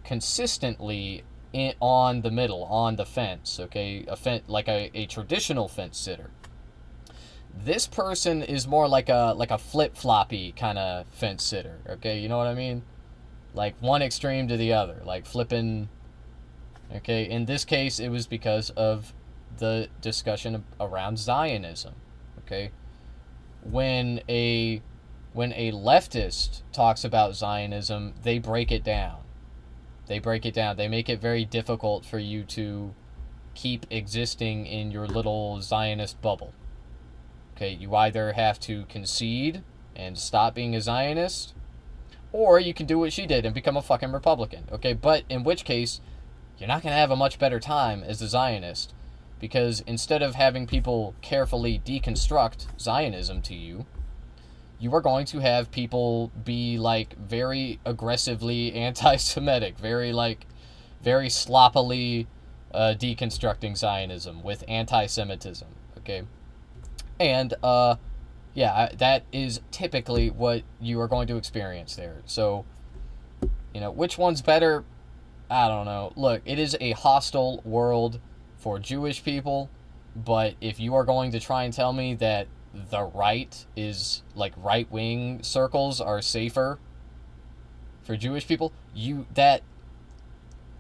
consistently on the middle, on the fence, okay, like a traditional fence sitter. This person is more like a flip-floppy kind of fence sitter, okay, you know what I mean? Like one extreme to the other, like flipping. Okay, in this case, it was because of the discussion around Zionism, okay? When a when a leftist talks about Zionism, they break it down. They break it down. They make it very difficult for you to keep existing in your little Zionist bubble. Okay, you either have to concede and stop being a Zionist, or you can do what she did and become a fucking Republican. Okay, but in which case, you're not going to have a much better time as a Zionist, because instead of having people carefully deconstruct Zionism to you, you are going to have people be, like, very aggressively anti-Semitic, very sloppily deconstructing Zionism with anti-Semitism, okay? And, yeah, that is typically what you are going to experience there. So, you know, which one's better? I don't know. Look, it is a hostile world for Jewish people, but if you are going to try and tell me that the right is, like, right-wing circles are safer for Jewish people,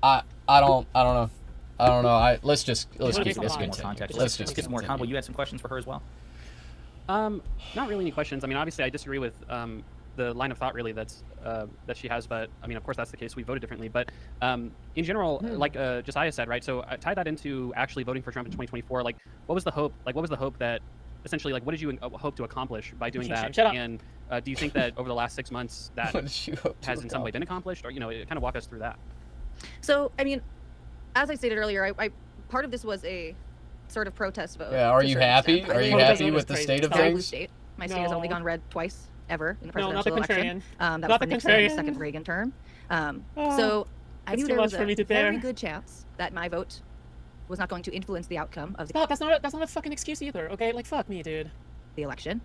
I don't know. Let's keep this more context. Let's just get more combo. You had some questions for her as well. Not really any questions. I mean, obviously, I disagree with the line of thought really that she has, but I mean, of course, that's the case. We voted differently, but in general, like Josiah said, right? So I tie that into actually voting for Trump in 2024. Like, what was the hope? Like, what was the hope that essentially, like, what did you hope to accomplish by doing that? And do you think that over the last 6 months that has in some way been accomplished, or kind of walk us through that? So, I mean, as I stated earlier, I part of this was a sort of protest vote. Yeah, are you happy? Are you happy with the state of things? My state has only gone red twice ever in the No, not the presidential election. contrarian. That Not was the for Nixon's contrarian. second Reagan term. So I knew too there much was for me a to very bear. good chance that my vote was not going to influence the outcome of Stop, that's not a fucking excuse either, okay? Like, fuck me, dude. the election.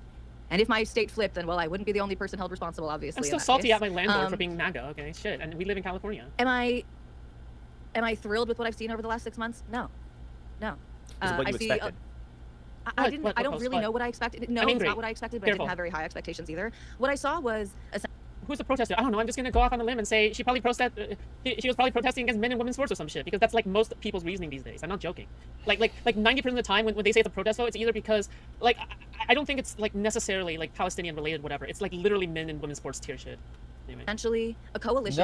And if my state flipped, then, well, I wouldn't be the only person held responsible, obviously. I'm in still that salty case. at my landlord for being MAGA, okay? Shit, and we live in California. Am I thrilled with what I've seen over the last 6 months? No. Is it what you expected? I don't really know what I expected. No, I mean, it's great. not what I expected, but Careful. I didn't have very high expectations either. What I saw was Who's the protester? I don't know. I'm just gonna go off on a limb and say she probably she was probably protesting against men and women's sports or some shit, because that's like most people's reasoning these days. I'm not joking. Like 90% of the time when they say it's a protest vote, it's either because like I don't think it's like necessarily like Palestinian related whatever. It's like literally men and women's sports tier shit. Anyway. essentially a coalition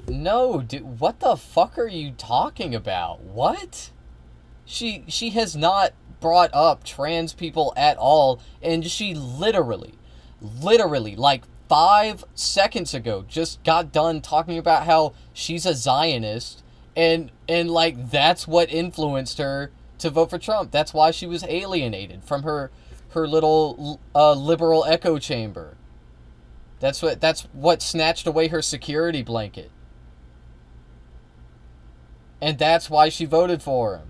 No, dude, what the fuck are you talking about? What? She has not brought up trans people at all, and she literally, like 5 seconds ago, just got done talking about how she's a Zionist, and like that's what influenced her to vote for Trump. That's why she was alienated from her little liberal echo chamber. That's what snatched away her security blanket. And that's why she voted for him.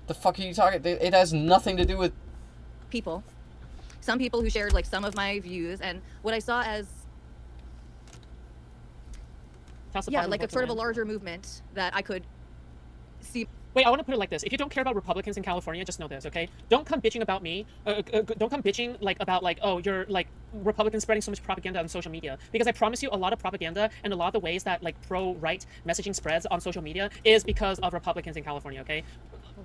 The fuck are you talking? It has nothing to do with people. Some people who shared like some of my views, and what I saw as like a sort of a larger movement that I could see. Wait, I want to put it like this. If you don't care about Republicans in California, just know this, okay? Don't come bitching about me. Don't come bitching about oh, you're like Republicans spreading so much propaganda on social media. Because I promise you, a lot of propaganda and a lot of the ways that like pro-right messaging spreads on social media is because of Republicans in California, okay?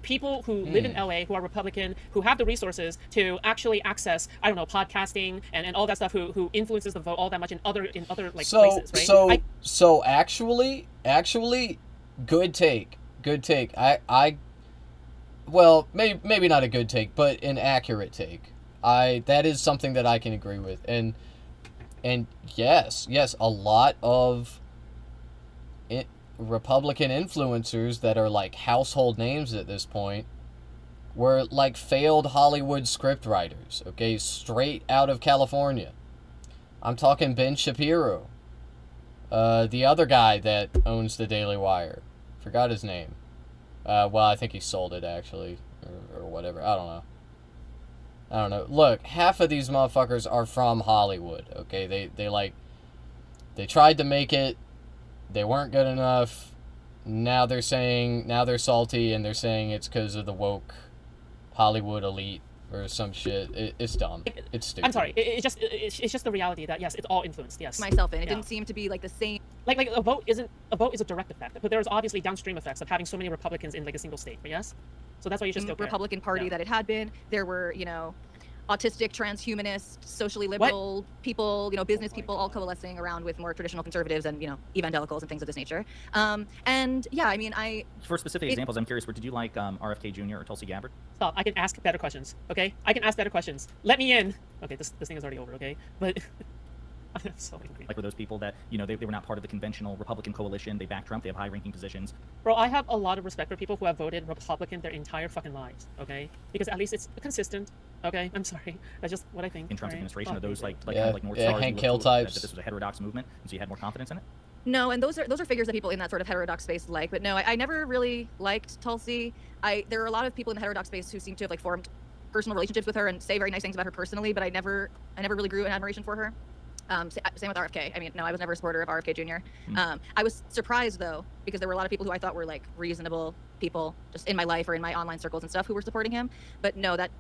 People who live in LA, who are Republican, who have the resources to actually access, I don't know, podcasting and all that stuff, who influences the vote all that much in other like places, right? So actually, good take. Good take. Well, maybe not a good take, but an accurate take. That is something that I can agree with. And yes, a lot of Republican influencers that are like household names at this point were like failed Hollywood scriptwriters, okay, straight out of California. I'm talking Ben Shapiro. The other guy that owns the Daily Wire. Forgot his name. Well, I think he sold it, actually, or whatever. I don't know. Look, half of these motherfuckers are from Hollywood, okay? They tried to make it. They weren't good enough. Now they're salty, and they're saying it's because of the woke Hollywood elite or some shit. It's dumb. It's stupid. I'm sorry. It's just the reality that, yes, it's all influenced, yes. Myself in. It didn't seem to be like the same. Like a vote is a direct effect, but there's obviously downstream effects of having so many Republicans in like a single state, yes? So that's why you just don't care. Republican Party that it had been. There were, autistic, transhumanist, socially liberal people, business people, all coalescing around with more traditional conservatives and, evangelicals and things of this nature. And yeah, I mean, For specific examples, I'm curious, did you like RFK Jr. or Tulsi Gabbard? Stop. I can ask better questions, okay? I can ask better questions. Let me in. Okay, this thing is already over, okay? But I'm so angry. Like, were those people that, they were not part of the conventional Republican coalition, they backed Trump, they have high-ranking positions? Bro, I have a lot of respect for people who have voted Republican their entire fucking lives, okay? Because at least it's consistent, okay? I'm sorry. That's just what I think. In Trump's administration, are those like North yeah, Stars? Hank Hill types. That this was a heterodox movement, and so you had more confidence in it? No, and those are figures that people in that sort of heterodox space like. But no, I never really liked Tulsi. There are a lot of people in the heterodox space who seem to have formed personal relationships with her and say very nice things about her personally, but I never really grew an admiration for her. Same with RFK. I mean, no, I was never a supporter of RFK Jr. I was surprised though, because there were a lot of people who I thought were reasonable people just in my life or in my online circles and stuff who were supporting him. But no, that.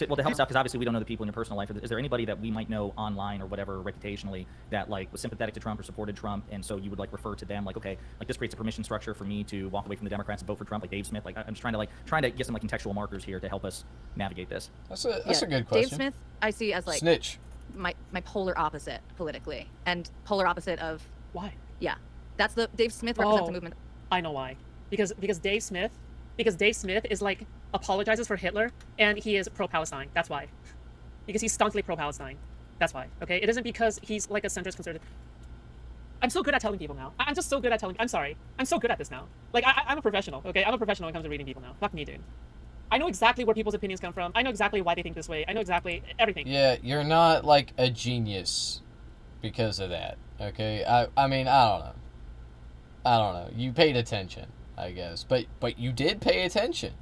Well, to help us out, because obviously we don't know the people in your personal life, is there anybody that we might know online or whatever reputationally that was sympathetic to Trump or supported Trump, and so you would refer to them okay, this creates a permission structure for me to walk away from the Democrats and vote for Trump, like Dave Smith? I'm just trying to get some contextual markers here to help us navigate this. That's a good question. Dave Smith, I see as snitch. My polar opposite politically, and polar opposite of why? Yeah, that's the Dave Smith represents a movement. I know why. Because Dave Smith is apologizes for Hitler and he is pro-Palestine. That's why. Because he's staunchly pro-Palestine. That's why. Okay, it isn't because he's a centrist conservative. I'm so good at telling people now. I'm just so good at telling. I'm sorry. I'm so good at this now. I'm a professional. Okay, I'm a professional when it comes to reading people now. Fuck me, dude. I know exactly where people's opinions come from. I know exactly why they think this way. I know exactly everything. Yeah, you're not a genius because of that. Okay, I mean, I don't know. You paid attention, I guess, but you did pay attention.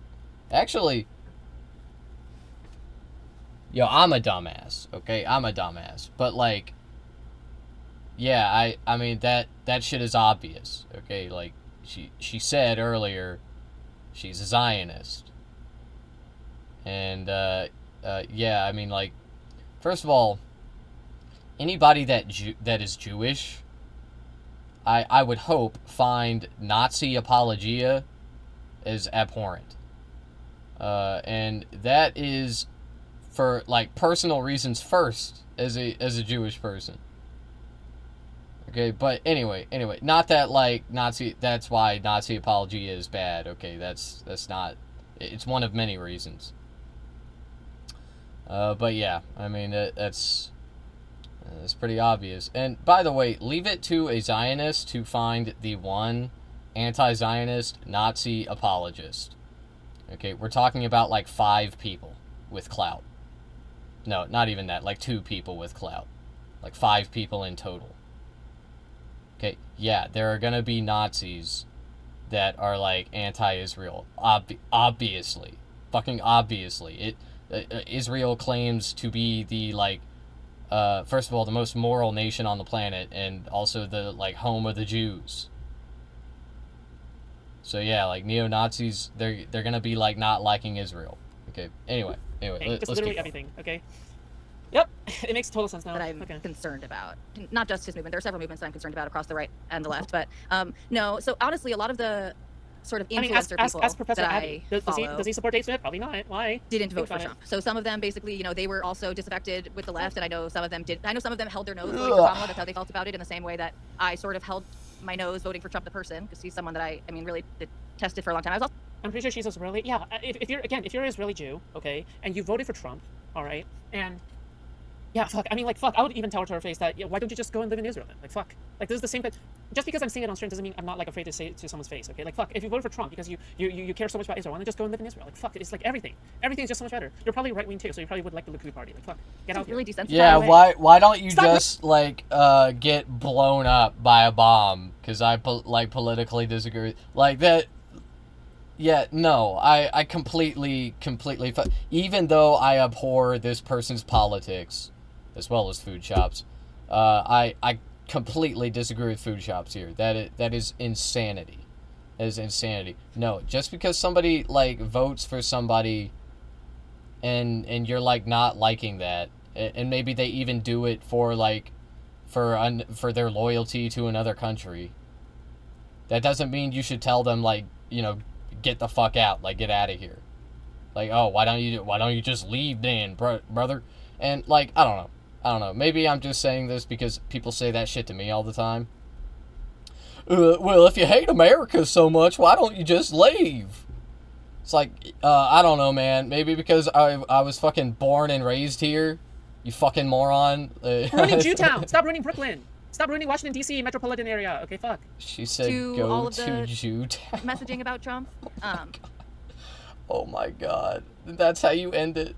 Actually, I'm a dumbass. Okay, I'm a dumbass, but yeah, I mean that shit is obvious. Okay, she said earlier, she's a Zionist. And, yeah, I mean, first of all, anybody that is Jewish, I would hope find Nazi apologia as abhorrent. And that is for, personal reasons first, as a Jewish person. Okay, but anyway, not that, that's why Nazi apologia is bad. Okay, that's not, it's one of many reasons. But yeah, I mean, that's pretty obvious. And by the way, leave it to a Zionist to find the one anti-Zionist Nazi apologist. Okay, we're talking about 5 people with clout. No, not even that, 2 people with clout. 5 people in total. Okay, yeah, there are gonna be Nazis that are anti-Israel. Obviously. Fucking obviously. Israel claims to be the first of all, the most moral nation on the planet, and also the home of the Jews. So yeah, neo-Nazis, they're gonna be not liking Israel. Okay. Anyway, just literally everything. Okay. Yep, it makes total sense now. That I'm concerned about, not just his movement. There are several movements that I'm concerned about across the right and the left, but no. So honestly, a lot of the sort of influencer people ask Professor that Abby. Does he support Dave Smith? Probably not. Why? Didn't vote for Trump. So some of them basically, they were also disaffected with the left, and I know some of them did. I know some of them held their nose voting for Kamala. That's how they felt about it, in the same way that I sort of held my nose voting for Trump the person, because he's someone that I mean, really tested for a long time. I'm pretty sure she's Israeli. Yeah, if you're an Israeli Jew, okay, and you voted for Trump, all right, and yeah, fuck. I mean, fuck. I would even tell her to her face that, why don't you just go and live in Israel then? Fuck. This is the same thing. Just because I'm saying it on stream doesn't mean I'm not afraid to say it to someone's face. Okay, fuck. If you voted for Trump because you care so much about Israel, why don't you just go and live in Israel? Fuck. It's everything. Everything is just so much better. You're probably right wing too, so you probably would like the Likud party. Fuck. Get out. Really desensitized. Yeah. Why don't you just get blown up by a bomb? Because I politically disagree. That. Yeah, no, I completely, even though I abhor this person's politics, as well as food shops, I completely disagree with food shops here. That is insanity. That is insanity. No, just because somebody votes for somebody, and you're not liking that, and maybe they even do it for for their loyalty to another country. That doesn't mean you should tell them get the fuck out, get out of here. Like, oh, why don't you just leave then, brother? And like, I don't know. Maybe I'm just saying this because people say that shit to me all the time. Well, if you hate America so much, why don't you just leave? It's like, I don't know, man. Maybe because I was fucking born and raised here. You fucking moron. We're ruining Jewtown. Stop ruining Brooklyn. Stop ruining Washington, D.C. metropolitan area. Okay, fuck. She said To go all of to the Jewtown. Messaging about Trump. Oh my god. That's how you end it.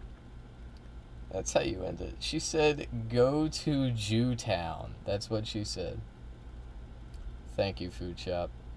That's how you end it. She said go to Jewtown. That's what she said. Thank you, Food Shop.